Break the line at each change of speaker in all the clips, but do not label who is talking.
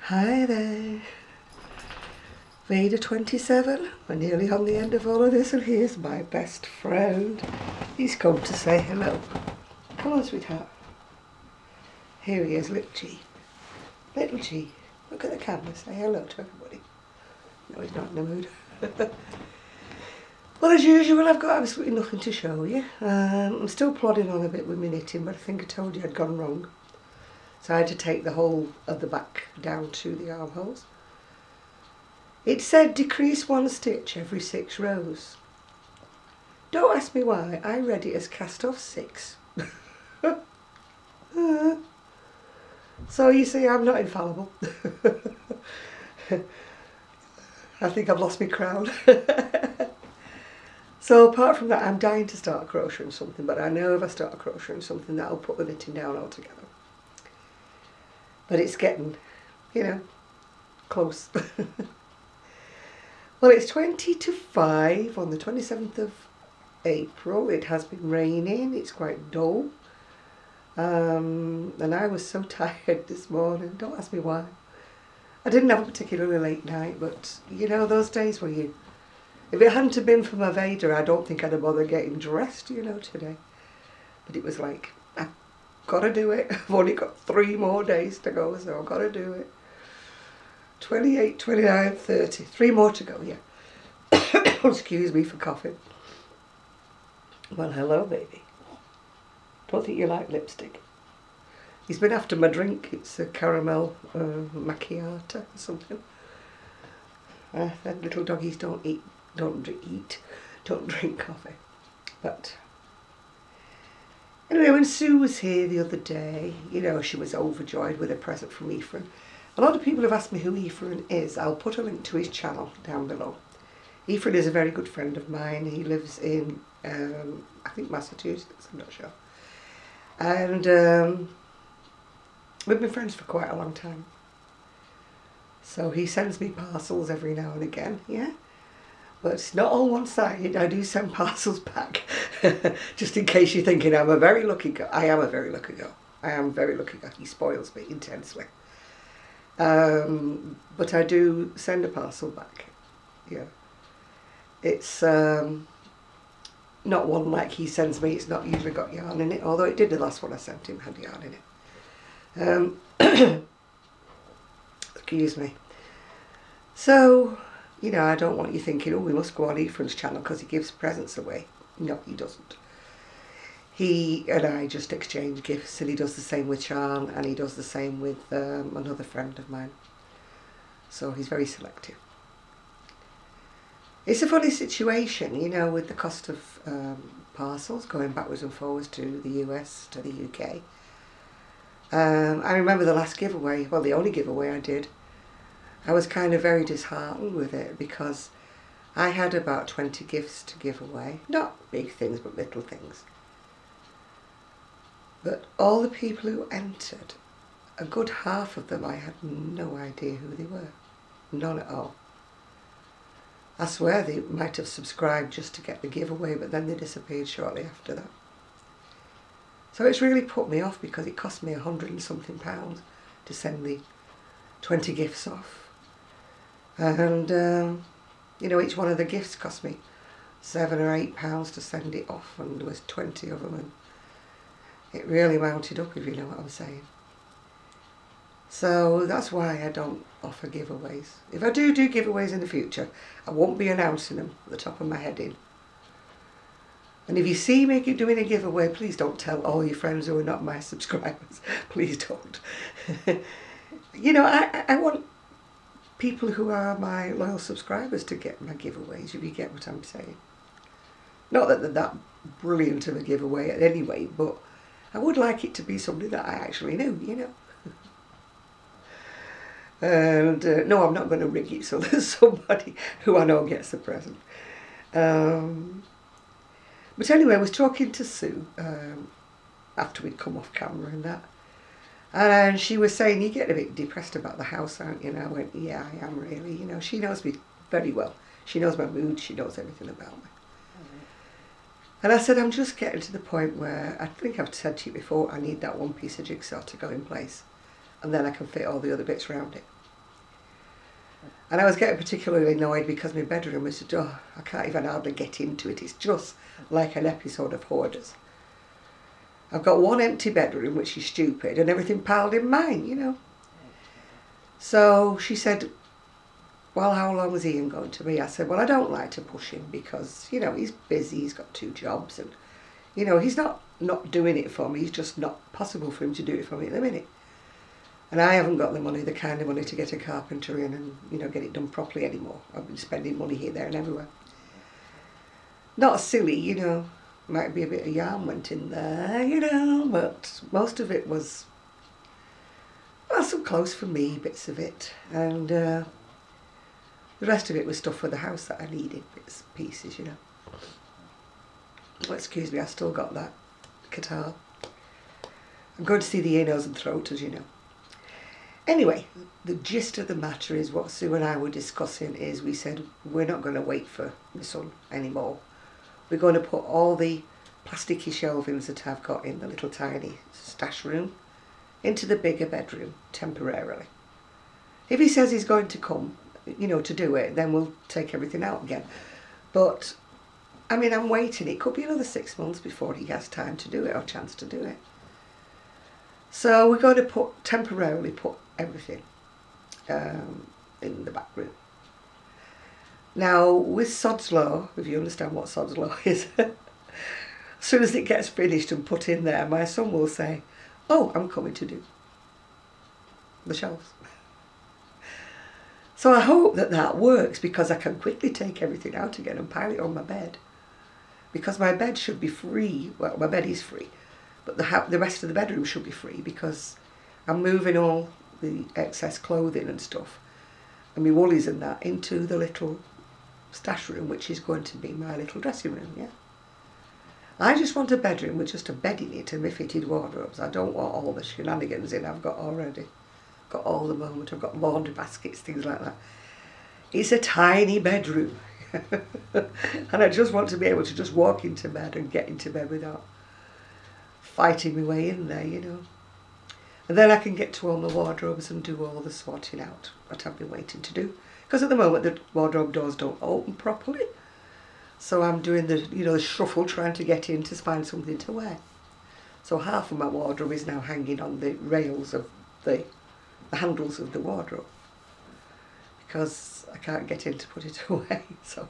Hi there, VEDA 27. We're nearly on the end of all of this, and here's my best friend. He's come to say hello. Come on, sweetheart. Here he is, little G. Little G. Look at the camera, say hello to everybody. No, he's not in the mood. Well, as usual, I've got absolutely nothing to show you. I'm still plodding on a bit with my knitting, but I think I told you I'd gone wrong. So I had to take the whole of the back down to the armholes. It said decrease 1 stitch every 6 rows. Don't ask me why, I read it as cast off 6. So you see, I'm not infallible. I think I've lost my crown. So apart from that, I'm dying to start crocheting something, but I know if I start crocheting something, that'll put the knitting down altogether. But it's getting, you know, close. Well, it's 20 to 5 on the 27th of April. It has been raining. It's quite dull. And I was so tired this morning. Don't ask me why. I didn't have a particularly late night, but, you know, those days where you... If it hadn't have been for my VEDA, I don't think I'd have bothered getting dressed, you know, today. But it was like, I've got to do it. I've only got 3 more days to go, so I've got to do it. 28, 29, 30. 3 more to go, yeah. Excuse me for coughing. Well, hello, baby. Don't think you like lipstick. He's been after my drink. It's a caramel macchiato or something. Little doggies don't drink coffee. But anyway, when Sue was here the other day, you know, she was overjoyed with a present from Ephraim. A lot of people have asked me who Ephraim is. I'll put a link to his channel down below. Ephraim is a very good friend of mine. He lives in, I think Massachusetts, I'm not sure. And we've been friends for quite a long time. So he sends me parcels every now and again, yeah? But it's not all one-sided. I do send parcels back. Just in case you're thinking I'm a very lucky girl. I am a very lucky girl. I am a very lucky girl. He spoils me intensely. But I do send a parcel back, yeah. It's not one like he sends me. It's not usually got yarn in it, although it did the last one I sent him, had yarn in it. Excuse me. So, you know, I don't want you thinking, oh, we must go on Ephraim's channel because he gives presents away. No, he doesn't. He and I just exchange gifts, and he does the same with Sean, and he does the same with another friend of mine. So he's very selective. It's a funny situation, you know, with the cost of parcels going backwards and forwards to the US, to the UK. I remember the last giveaway, well, the only giveaway I did, I was kind of very disheartened with it because I had about 20 gifts to give away. Not big things, but little things. But all the people who entered, a good half of them, I had no idea who they were. None at all. I swear they might have subscribed just to get the giveaway, but then they disappeared shortly after that. So it's really put me off because it cost me £100 and something to send the 20 gifts off. And, you know, each one of the gifts cost me £7 or £8 to send it off, and there was 20 of them, and it really mounted up, if you know what I'm saying. So that's why I don't offer giveaways. If I do giveaways in the future, I won't be announcing them at the top of my head in. And if you see me doing a giveaway, please don't tell all your friends who are not my subscribers. Please don't. You know, I want people who are my loyal subscribers to get my giveaways, if you get what I'm saying. Not that they're that brilliant of a giveaway at any rate, but I would like it to be somebody that I actually knew, you know. And no, I'm not going to rig it so there's somebody who I know gets the present. But anyway, I was talking to Sue after we'd come off camera and that. And she was saying, you get a bit depressed about the house, aren't you? And I went, yeah, I am really. You know, she knows me very well. She knows my mood. She knows everything about me. And I said, I'm just getting to the point where, I think I've said to you before, I need that one piece of jigsaw to go in place. And then I can fit all the other bits around it. And I was getting particularly annoyed because my bedroom was, oh, I can't even hardly get into it. It's just like an episode of Hoarders. I've got one empty bedroom, which is stupid, and everything piled in mine, you know. So she said, well, how long is Ian going to be? I said, well, I don't like to push him because, you know, he's busy, he's got 2 jobs, and, you know, he's not doing it for me. It's just not possible for him to do it for me at the minute. And I haven't got the kind of money to get a carpenter in and, you know, get it done properly anymore. I've been spending money here, there and everywhere. Not silly, you know, might be a bit of yarn went in there, you know, but most of it was, well, some clothes for me, bits of it, and the rest of it was stuff for the house that I needed, bits and pieces, you know. Oh, excuse me, I still got that catarrh. I'm going to see the ear, nose and throat, as you know. Anyway, the gist of the matter is what Sue and I were discussing is we said we're not going to wait for my son anymore. We're going to put all the plasticky shelvings that I've got in the little tiny stash room into the bigger bedroom temporarily. If he says he's going to come, you know, to do it, then we'll take everything out again. But, I mean, I'm waiting. It could be another 6 months before he has time to do it or chance to do it. So we're going to temporarily put everything in the back room. Now, with Sod's Law, if you understand what Sod's Law is, as soon as it gets finished and put in there, my son will say, oh, I'm coming to do the shelves. So I hope that that works, because I can quickly take everything out again and pile it on my bed. Because my bed should be free. Well, my bed is free, but the rest of the bedroom should be free, because I'm moving all the excess clothing and stuff and my woolies and that into the little stash room, which is going to be my little dressing room, yeah. I just want a bedroom with just a bed in it and my fitted wardrobes. I don't want all the shenanigans in I've got already. Got all the moment. I've got laundry baskets, things like that. It's a tiny bedroom. And I just want to be able to just walk into bed and get into bed without fighting my way in there, you know. And then I can get to all my wardrobes and do all the sorting out that I've been waiting to do. Because at the moment the wardrobe doors don't open properly. So I'm doing the, you know, the shuffle, trying to get in to find something to wear. So half of my wardrobe is now hanging on the rails of the handles of the wardrobe, because I can't get in to put it away. So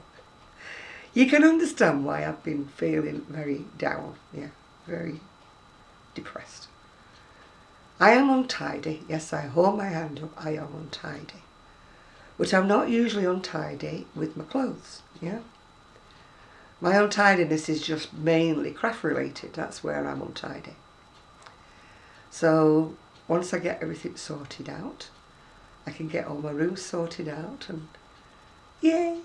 you can understand why I've been feeling very down, yeah, very depressed. I am untidy, yes, I hold my hand up, I am untidy. But I'm not usually untidy with my clothes, yeah. My untidiness is just mainly craft related, that's where I'm untidy. So once I get everything sorted out, I can get all my rooms sorted out and yay!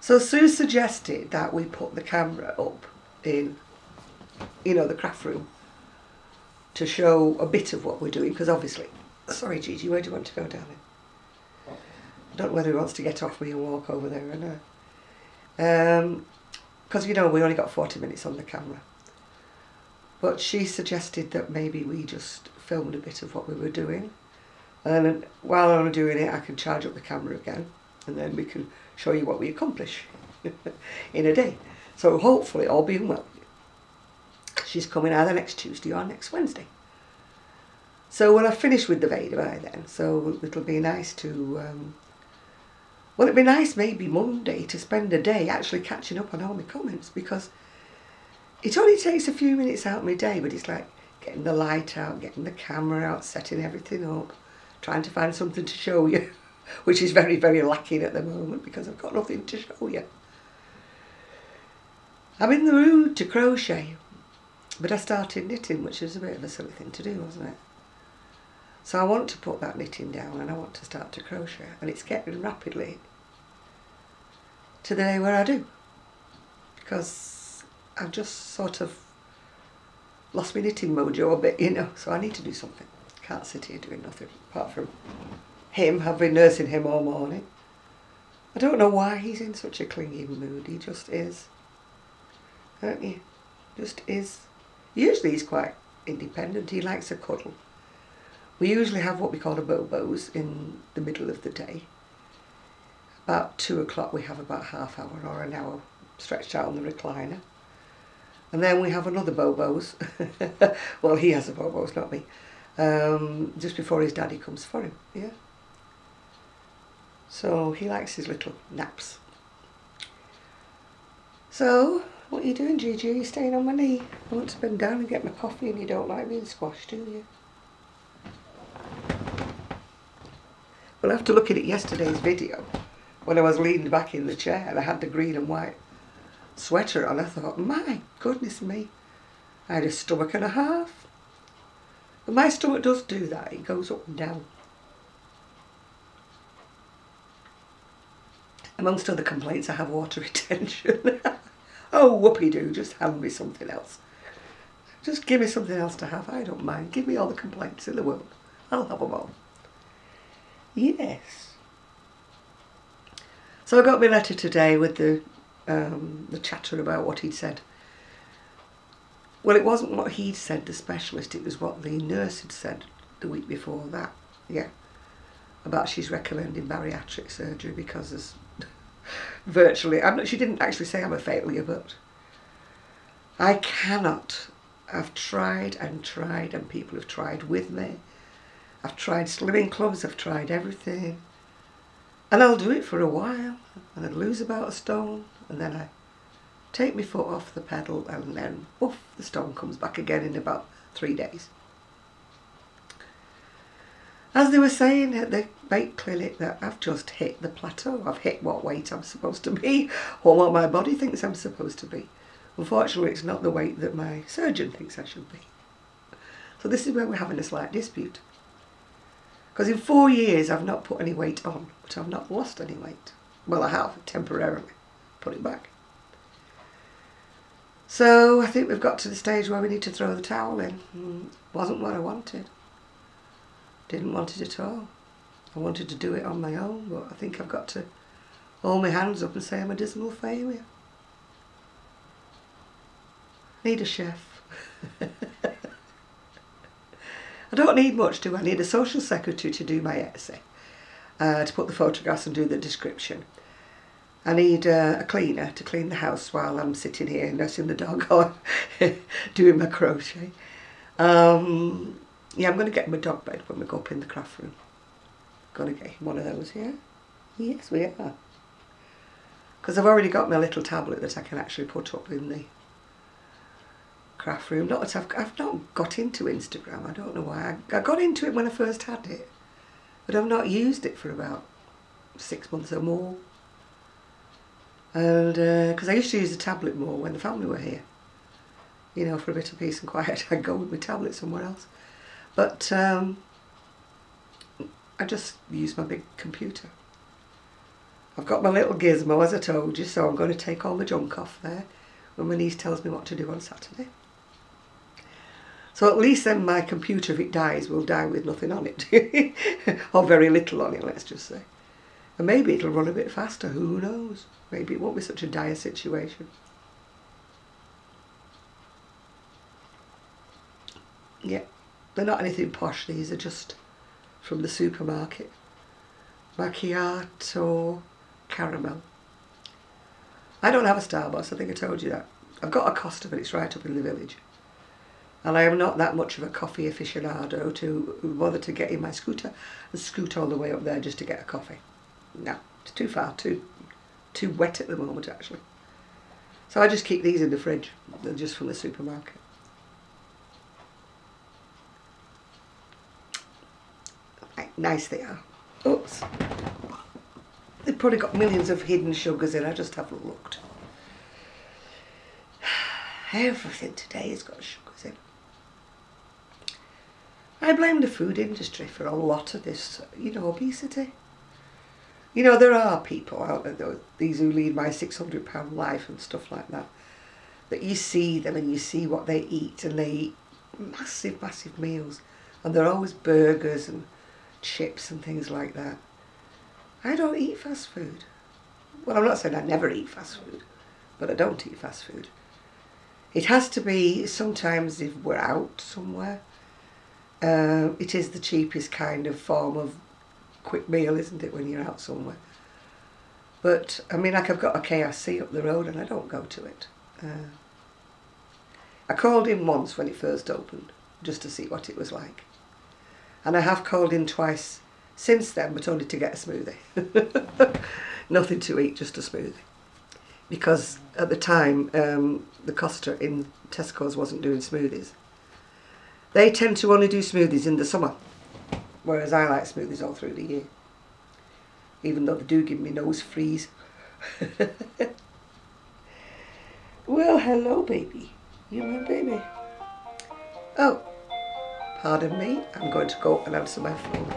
So Sue suggested that we put the camera up in, you know, the craft room to show a bit of what we're doing, because obviously, sorry Gigi, where do you want to go, darling? I don't know whether he wants to get off me and walk over there or not. Because, you know, we only got 40 minutes on the camera. But she suggested that maybe we just filmed a bit of what we were doing. And then while I'm doing it, I can charge up the camera again. And then we can show you what we accomplish in a day. So hopefully, all being well, she's coming either next Tuesday or next Wednesday. So when I finish with the VEDA by then, so it'll be nice to, well, it'd be nice maybe Monday to spend a day actually catching up on all my comments, because it only takes a few minutes out of my day, but it's like getting the light out, getting the camera out, setting everything up, trying to find something to show you, which is very, very lacking at the moment because I've got nothing to show you. I'm in the mood to crochet, but I started knitting, which was a bit of a silly thing to do, wasn't it? So I want to put that knitting down and I want to start to crochet, and it's getting rapidly to the day where I do, because I've just sort of lost my knitting mojo a bit, you know, so I need to do something. Can't sit here doing nothing apart from him. I've been nursing him all morning. I don't know why he's in such a clinging mood. He just is, don't you? Just is. Usually he's quite independent. He likes a cuddle. We usually have what we call a bobos in the middle of the day. About 2 o'clock we have about half hour or an hour stretched out on the recliner. And then we have another bobos. Well, he has a bobos, not me. Just before his daddy comes for him, yeah. So he likes his little naps. So, what are you doing, Gigi? You're staying on my knee. I want to bend down and get my coffee and you don't like being squashed, do you? Well, after looking at yesterday's video, when I was leaning back in the chair and I had the green and white sweater on, I thought, my goodness me, I had a stomach and a half. But my stomach does do that, it goes up and down. Amongst other complaints, I have water retention. Oh, whoopee-doo, just hand me something else. Just give me something else to have, I don't mind. Give me all the complaints in the world. I'll have them all. Yes. So I got my letter today with the chatter about what he'd said. Well, it wasn't what he'd said, the specialist, it was what the nurse had said the week before that. Yeah. About she's recommending bariatric surgery because there's virtually, she didn't actually say I'm a failure, but I cannot. I've tried and tried and people have tried with me. I've tried slimming clubs, I've tried everything. And I'll do it for a while and I'd lose about a stone and then I take my foot off the pedal and then woof, the stone comes back again in about 3 days. As they were saying at the bake clinic, that I've just hit the plateau. I've hit what weight I'm supposed to be or what my body thinks I'm supposed to be. Unfortunately, it's not the weight that my surgeon thinks I should be. So this is where we're having a slight dispute. Because in 4 years I've not put any weight on, but I've not lost any weight. Well, I have, temporarily. Put it back. So I think we've got to the stage where we need to throw the towel in. Wasn't what I wanted. Didn't want it at all. I wanted to do it on my own, but I think I've got to hold my hands up and say I'm a dismal failure. Need a chef. I don't need much, do I? I need a social secretary to do my essay, to put the photographs and do the description. I need a cleaner to clean the house while I'm sitting here nursing the dog or doing my crochet. Yeah, I'm going to get him a dog bed when we go up in the craft room. Going to get him one of those, yeah? Yes, we are. Because I've already got my little tablet that I can actually put up in the craft room. Not that I've not got into Instagram, I don't know why. I got into it when I first had it, but I've not used it for about 6 months or more. And because I used to use the tablet more when the family were here. You know, for a bit of peace and quiet, I'd go with my tablet somewhere else. But I just use my big computer. I've got my little gizmo, as I told you, so I'm going to take all the junk off there when my niece tells me what to do on Saturday. So at least then my computer, if it dies, will die with nothing on it. Or very little on it, let's just say. And maybe it'll run a bit faster, who knows? Maybe it won't be such a dire situation. Yeah, they're not anything posh, these are just from the supermarket. Macchiato caramel. I don't have a Starbucks, I think I told you that. I've got a Costa, but it's right up in the village. And I am not that much of a coffee aficionado to bother to get in my scooter and scoot all the way up there just to get a coffee. No, it's too far, too wet at the moment actually. So I just keep these in the fridge, they're just from the supermarket. Right, nice they are. Oops. They've probably got millions of hidden sugars in, I just haven't looked. Everything today has got sugars in. I blame the food industry for a lot of this, you know, obesity. You know, there are people out there, these who lead my 600-pound life and stuff like that, that you see them and you see what they eat, and they eat massive, massive meals, and they're always burgers and chips and things like that. I don't eat fast food. Well, I'm not saying I never eat fast food, but I don't eat fast food. It has to be sometimes if we're out somewhere, It is the cheapest kind of form of quick meal, isn't it, when you're out somewhere? But, I mean, like I've got a KFC up the road and I don't go to it. I called in once when it first opened, just to see what it was like. And I have called in twice since then, but only to get a smoothie. Nothing to eat, just a smoothie. Because at the time, the Costa in Tesco's wasn't doing smoothies. They tend to only do smoothies in the summer, whereas I like smoothies all through the year. Even though they do give me nose freeze. Well, hello, baby. You my baby. Oh, pardon me. I'm going to go and answer my phone.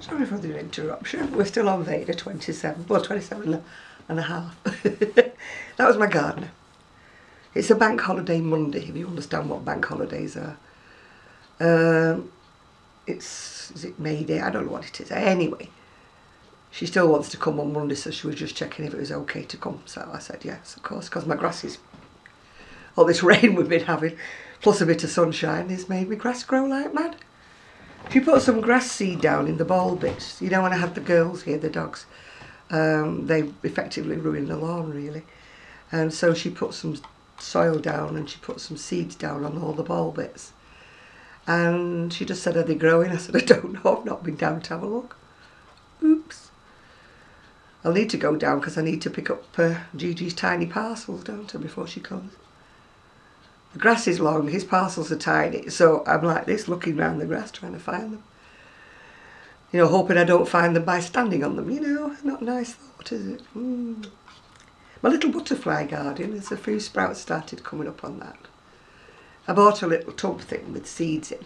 Sorry for the interruption. We're still on VEDA 27. Well, 27 and a half. That was my gardener. It's a bank holiday Monday, if you understand what bank holidays are. Is it May Day? I don't know what it is. Anyway, she still wants to come on Monday, so she was just checking if it was okay to come. So I said yes, of course, because my grasses, all this rain we've been having, plus a bit of sunshine, has made my grass grow like mad. She put some grass seed down in the ball bits. You know, when I had the girls here, the dogs, they effectively ruined the lawn, really. And so she put some soil down and she put some seeds down on all the ball bits. And she just said, are they growing? I said, I don't know, I've not been down to have a look. Oops. I'll need to go down because I need to pick up Gigi's tiny parcels, don't I, before she comes. The grass is long, his parcels are tiny, so I'm like this, looking round the grass, trying to find them. You know, hoping I don't find them by standing on them, you know. Not a nice thought, is it? My little butterfly garden, there's a few sprouts started coming up on that. I bought a little tub thing with seeds in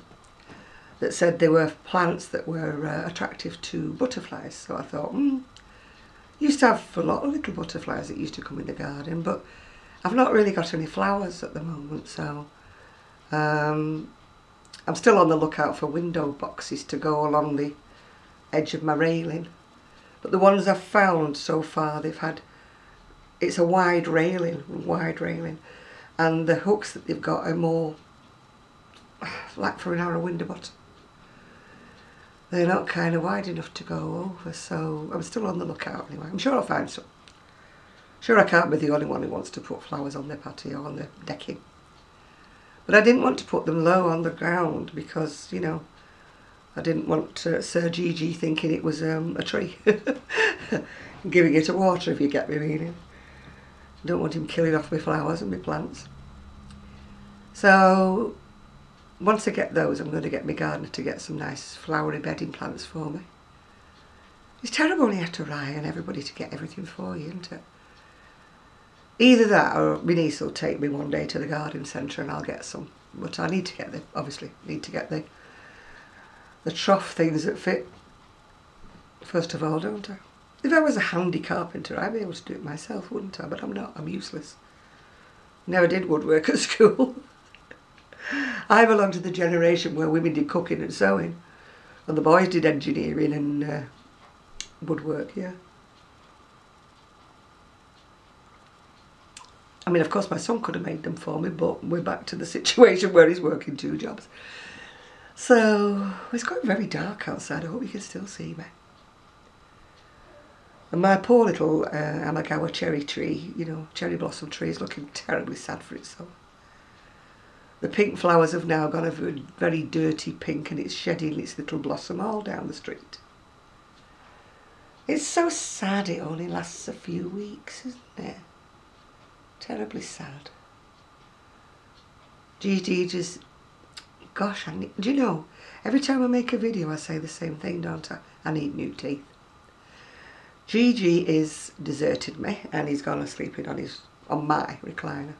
that said they were plants that were attractive to butterflies. So I thought, used to have a lot of little butterflies that used to come in the garden, but I've not really got any flowers at the moment, so I'm still on the lookout for window boxes to go along the edge of my railing. But the ones I've found so far, it's a wide railing, and the hooks that they've got are more like for a narrow window bottom. They're not kind of wide enough to go over, so I'm still on the lookout anyway. I'm sure I'll find some. Sure, I can't be the only one who wants to put flowers on their patio, on their decking. But I didn't want to put them low on the ground because, you know, I didn't want Sir Gigi thinking it was a tree. Giving it a water, if you get me meaning. I don't want him killing off my flowers and my plants. So, once I get those, I'm going to get my gardener to get some nice flowery bedding plants for me. It's terrible when you have to rely on everybody to get everything for you, isn't it? Either that or my niece will take me one day to the garden centre and I'll get some. But I need to get the trough things that fit, first of all, don't I? If I was a handy carpenter, I'd be able to do it myself, wouldn't I? But I'm not, I'm useless. Never did woodwork at school. I belong to the generation where women did cooking and sewing, and the boys did engineering and woodwork, yeah. I mean, of course, my son could have made them for me, but we're back to the situation where he's working 2 jobs. So, it's got very dark outside. I hope you can still see me. And my poor little Amagawa cherry tree, you know, cherry blossom tree, is looking terribly sad for itself. The pink flowers have now gone a very dirty pink and it's shedding its little blossom all down the street. It's so sad it only lasts a few weeks, isn't it? Terribly sad. Gigi just, gosh, do you know, every time I make a video I say the same thing, don't I? I need new teeth. Gigi is deserted me and he's gone sleeping on my recliner.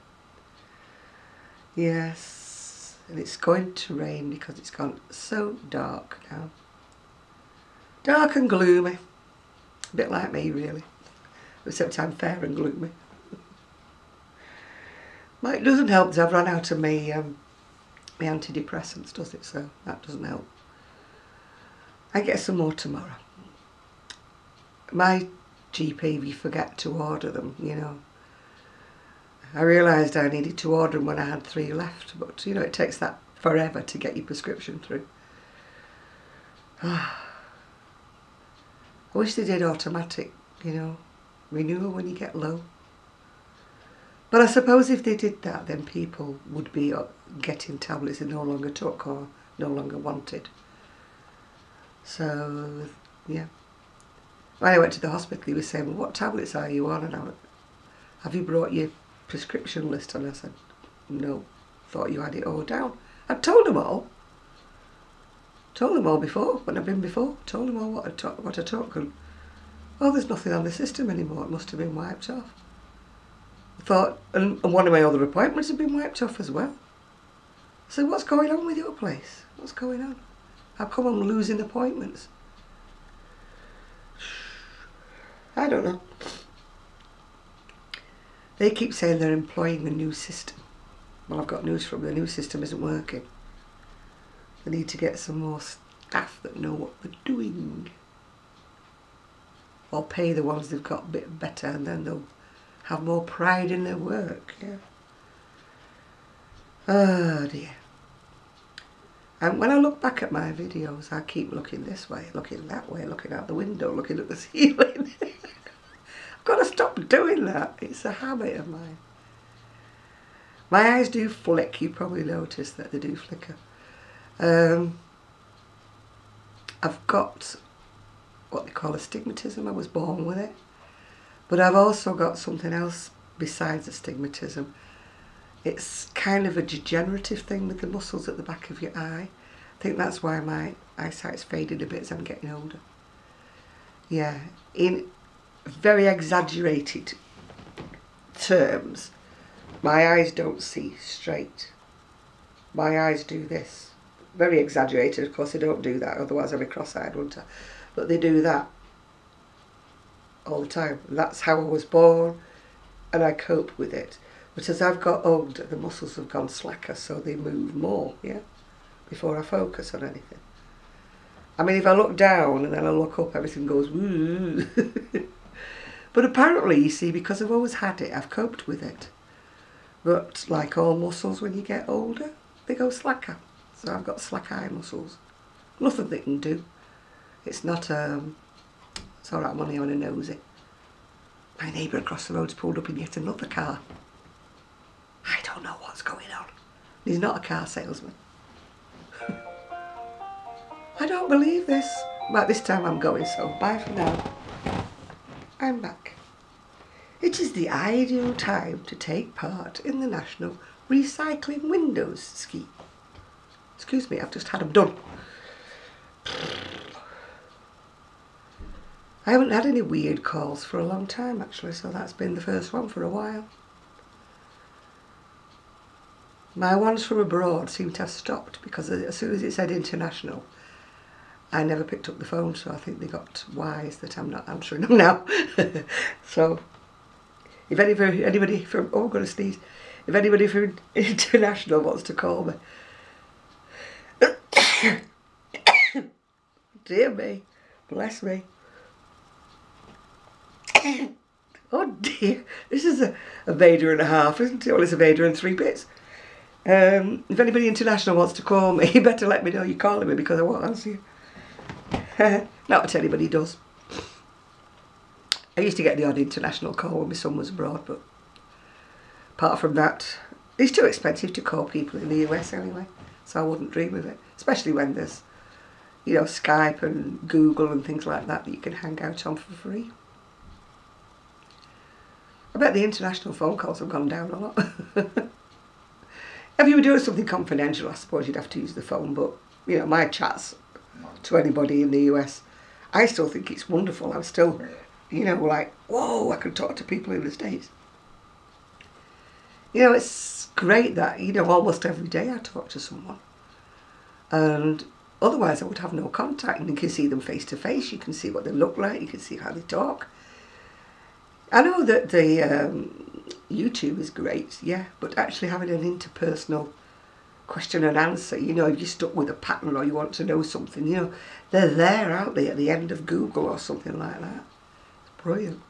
Yes, and it's going to rain because it's gone so dark now. Dark and gloomy. A bit like me, really. Except I'm fair and gloomy. It doesn't help that I've run out of my antidepressants, does it? So that doesn't help. I get some more tomorrow. My GP, we forget to order them, you know. I realised I needed to order them when I had 3 left, but you know, it takes that forever to get your prescription through. I wish they did automatic, you know, renewal when you get low. But I suppose if they did that, then people would be getting tablets they no longer took or no longer wanted. So, yeah. When I went to the hospital, he was saying, well, what tablets are you on? And I went, have you brought your prescription list? And I said, no, thought you had it all down. I'd told them all. Told them all before, when I've been before. Told them all what I took. And, oh, there's nothing on the system anymore. It must have been wiped off. I thought, and one of my other appointments had been wiped off as well. So what's going on with your place? What's going on? How come I'm losing appointments? I don't know. They keep saying they're employing a new system. Well, I've got news from them. The new system isn't working. They need to get some more staff that know what they're doing. Or pay the ones they've got a bit better, and then they'll have more pride in their work. Yeah. Oh dear. And when I look back at my videos, I keep looking this way, looking that way, looking out the window, looking at the ceiling. I've got to stop doing that. It's a habit of mine. My eyes do flick. You probably noticed that they do flicker. I've got what they call astigmatism. I was born with it. But I've also got something else besides astigmatism. It's kind of a degenerative thing with the muscles at the back of your eye. I think that's why my eyesight's faded a bit as I'm getting older. Yeah, in very exaggerated terms, my eyes don't see straight. My eyes do this. Very exaggerated, of course they don't do that, otherwise I'd be cross-eyed, wouldn't I? But they do that all the time. That's how I was born, and I cope with it. But as I've got older, the muscles have gone slacker, so they move more, yeah, before I focus on anything. I mean, if I look down and then I look up, everything goes woo. But apparently, you see, because I've always had it, I've coped with it. But like all muscles, when you get older, they go slacker. So I've got slack eye muscles. Nothing they can do. It's not, it's alright, I'm only on a nosy. My neighbour across the road's pulled up in yet another car. I don't know what's going on. He's not a car salesman. I don't believe this. But this time I'm going, so bye for now. I'm back. It is the ideal time to take part in the National Recycling Windows Scheme. Excuse me, I've just had them done. I haven't had any weird calls for a long time actually, so that's been the first one for a while. My ones from abroad seem to have stopped because as soon as it said international, I never picked up the phone, so I think they got wise that I'm not answering them now. So, if anybody from, oh I'm going to sneeze, if anybody from international wants to call me, dear me, bless me. Oh dear, this is a VEDA and a half, isn't it? Well, it's a VEDA and 3 bits. If anybody international wants to call me, you better let me know you're calling me because I won't answer you. Not that anybody does. I used to get the odd international call when my son was abroad, but apart from that, it's too expensive to call people in the US anyway, so I wouldn't dream of it. Especially when there's, you know, Skype and Google and things like that that you can hang out on for free. I bet the international phone calls have gone down a lot. If you were doing something confidential, I suppose you'd have to use the phone, but, you know, my chats to anybody in the US, I still think it's wonderful. I'm still, you know, like, whoa, I can talk to people in the States. You know, it's great that, you know, almost every day I talk to someone. And otherwise I would have no contact, and you can see them face to face, you can see what they look like, you can see how they talk. I know that the YouTube is great, yeah, but actually having an interpersonal question and answer, you know, if you're stuck with a pattern or you want to know something, you know, they're there, aren't they, at the end of Google or something like that. It's brilliant.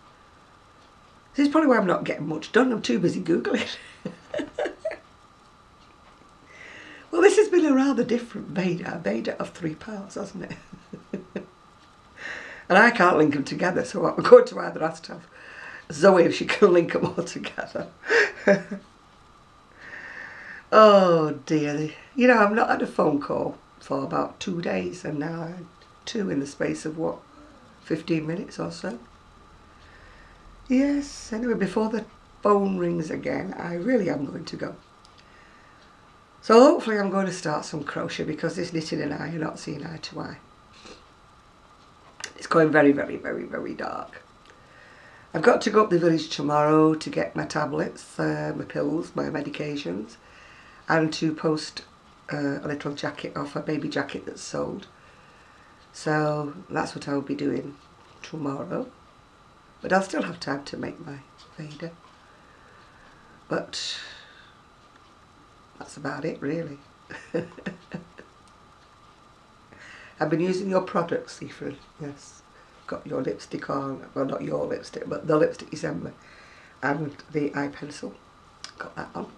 This is probably why I'm not getting much done, I'm too busy Googling. Well, this is has been a rather different VEDA, a VEDA of 3 parts, hasn't it? And I can't link them together, so I'm going to either ask to have Zoe if she can link them all together. Oh dear. You know, I've not had a phone call for about 2 days, and now I had 2 in the space of, what, 15 minutes or so. Yes, anyway, before the phone rings again, I really am going to go. So hopefully I'm going to start some crochet, because this knitting and I are not seeing eye to eye. It's going very, very, very, very dark. I've got to go up the village tomorrow to get my tablets, my pills, my medications, and to post a little jacket off, a baby jacket that's sold. So that's what I'll be doing tomorrow. But I'll still have time to make my VEDA. But that's about it, really. I've been using your products, Seaford. Yes. Got your lipstick on. Well, not your lipstick, but the lipstick you sent me. And the eye pencil. Got that on.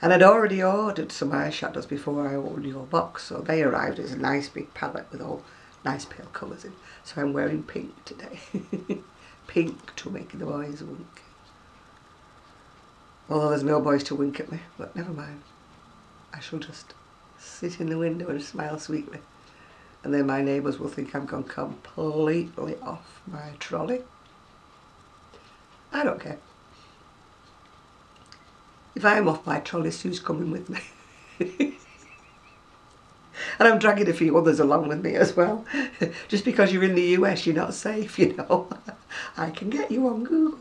And I'd already ordered some eyeshadows before I ordered your box. So they arrived as a nice big palette with all nice pale colours in. So I'm wearing pink today. Pink to make the boys wink. Although there's no boys to wink at me, but never mind. I shall just sit in the window and smile sweetly. And then my neighbours will think I've gone completely off my trolley. I don't care. If I'm off my trolley, Sue's coming with me. And I'm dragging a few others along with me as well. Just because you're in the US, you're not safe, you know. I can get you on Google.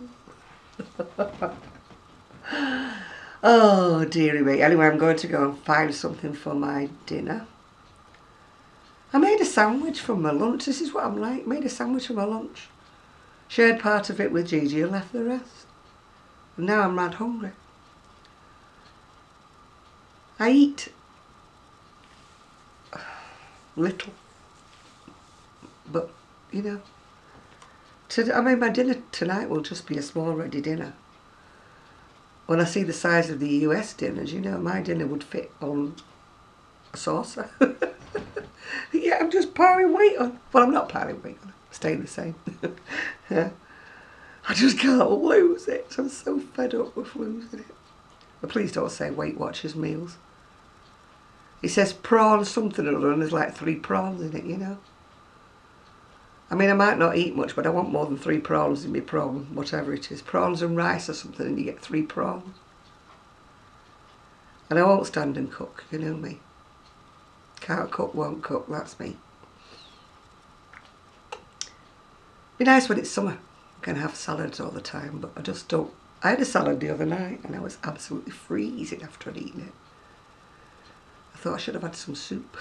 Oh, dearie me. Anyway, I'm going to go and find something for my dinner. I made a sandwich from my lunch. This is what I'm like. Made a sandwich for my lunch. Shared part of it with Gigi and left the rest. And now I'm mad hungry. I eat little. But, you know, I mean, my dinner tonight will just be a small ready dinner. When I see the size of the US dinners, you know, my dinner would fit on a saucer. Yeah, I'm just piling weight on. Well, I'm not piling weight on. I'm staying the same. Yeah. I just can't lose it. I'm so fed up with losing it. But please don't say Weight Watchers meals. It says prawn something or other, and there's like 3 prawns in it, you know. I mean, I might not eat much, but I want more than 3 prawns in my prawn, whatever it is. Prawns and rice or something, and you get 3 prawns. And I won't stand and cook, you know me. Can't cook, won't cook, that's me. Be nice when it's summer. I can have salads all the time, but I just don't. I had a salad the other night, and I was absolutely freezing after I'd eaten it. I thought I should have had some soup.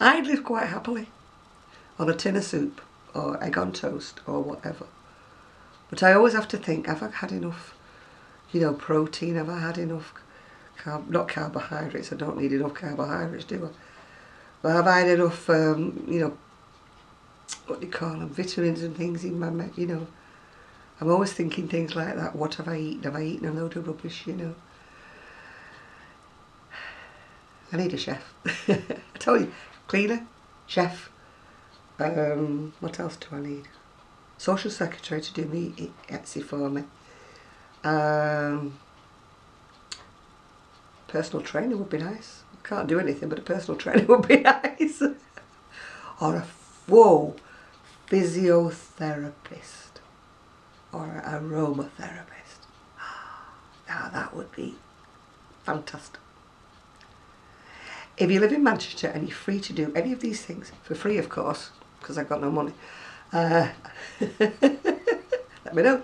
I'd live quite happily on a tin of soup or egg on toast or whatever. But I always have to think, have I had enough, you know, protein? Have I had enough, not carbohydrates, I don't need enough carbohydrates, do I? But have I had enough, you know, what do you call them, vitamins and things in my, you know. I'm always thinking things like that. What have I eaten? Have I eaten a load of rubbish, you know? I need a chef. I told you, cleaner, chef. What else do I need? Social secretary to do me Etsy for me. Personal trainer would be nice. I can't do anything, but a personal trainer would be nice. Or a physiotherapist. Or an aromatherapist. Now that would be fantastic. If you live in Manchester and you're free to do any of these things, for free of course, because I've got no money, let me know.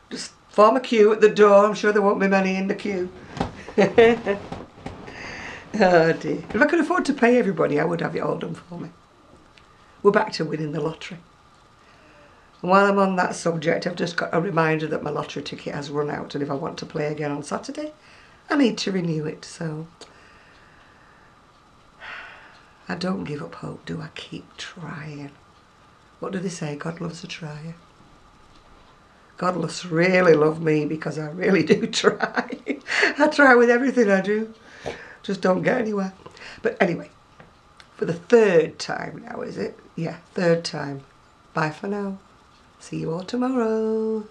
Just form a queue at the door, I'm sure there won't be many in the queue. Oh dear. If I could afford to pay everybody, I would have it all done for me. We're back to winning the lottery. And while I'm on that subject, I've just got a reminder that my lottery ticket has run out, and if I want to play again on Saturday, I need to renew it, so I don't give up hope, do I? Keep trying. What do they say? God loves a trier. God must really love me because I really do try. I try with everything I do. Just don't get anywhere. But anyway, for the third time now, is it? Yeah, third time. Bye for now. See you all tomorrow.